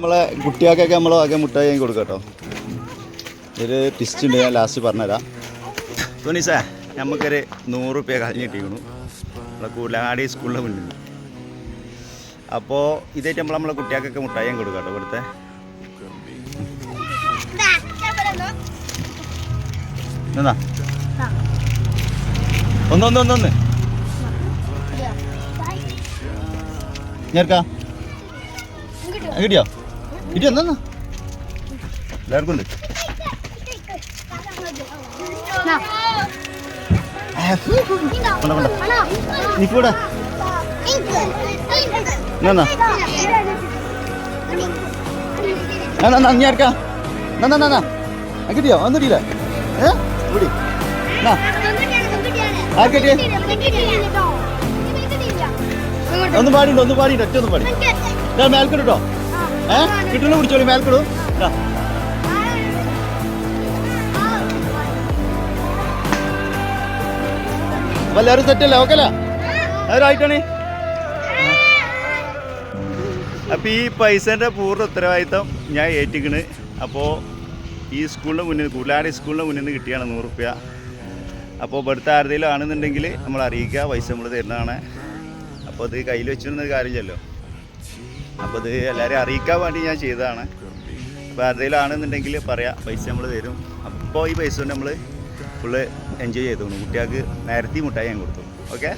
നമ്മളെ കുട്ടികൾക്കൊക്കെ നമ്മൾ ആകെ മുട്ടായി കൊടുക്കാം കേട്ടോ. ഒരു ടിസ്റ്റ് ഉണ്ട്, ഞാൻ ലാസ്റ്റ് പറഞ്ഞുതരാം. തോനീസേ, നമുക്കൊരു 100 റുപ്യ കളഞ്ഞ് കിട്ടിയിരുന്നു നമ്മളെ കൂലാടി സ്കൂളിൻ്റെ മുന്നിൽ. അപ്പോൾ ഇതായിട്ട് നമ്മളെ കുട്ടികൾക്കൊക്കെ മുട്ടായി കൊടുക്കാം കേട്ടോ. ഇവിടുത്തെ എന്നാ ഒന്ന് ഞാർക്കാ കിട്ടിയോ എന്നാ എല്ലാവർക്കും ഉണ്ട്. നിക്കൂടെ ഞാർക്കാ കിട്ടിയോ ഒന്നും കിട്ടിയില്ല. ഇവിടെ ആർക്കിട്ടിയ ഒന്നും പാടിണ്ട് ഒന്നും പാടി മേൽക്കിട് കേട്ടോ. കിട്ടുന്ന പിടിച്ചോളി, മേൽക്കിടും. അപ്പൊ എല്ലാവരും സെറ്റല്ലേ? ഓക്കെ അല്ലേ? അവരായിട്ടാണ്. അപ്പോൾ ഈ പൈസേൻ്റെ പൂർണ്ണ ഉത്തരവാദിത്തം ഞാൻ ഏറ്റിക്കണ്. അപ്പോൾ ഈ സ്കൂളിൻ്റെ മുന്നിൽ, കൂലാടി സ്കൂളിൻ്റെ മുന്നിൽ നിന്ന് കിട്ടിയാണ് 100 റുപ്യ. അപ്പോൾ ഇവിടുത്തെ ആരുടെയും ആണെന്നുണ്ടെങ്കിൽ നമ്മൾ അറിയിക്കുക, പൈസ നമ്മൾ തരുന്നതാണ്. അപ്പോൾ ഇത് കയ്യിൽ വെച്ചിരുന്നൊരു കാര്യമില്ലല്ലോ. അപ്പോൾ ഇത് എല്ലാവരും അറിയിക്കാൻ വേണ്ടി ഞാൻ ചെയ്തതാണ്. അപ്പോൾ ആരുടെയും ആണെന്നുണ്ടെങ്കിൽ പറയാം, പൈസ നമ്മൾ തരും. അപ്പോൾ ഈ പൈസ കൊണ്ട് നമ്മൾ ഫുള്ള് എൻജോയ് ചെയ്തു. കുട്ടികൾക്ക് നേരത്തെ മുട്ടായി ഞാൻ കൊടുത്തു. ഓക്കെ.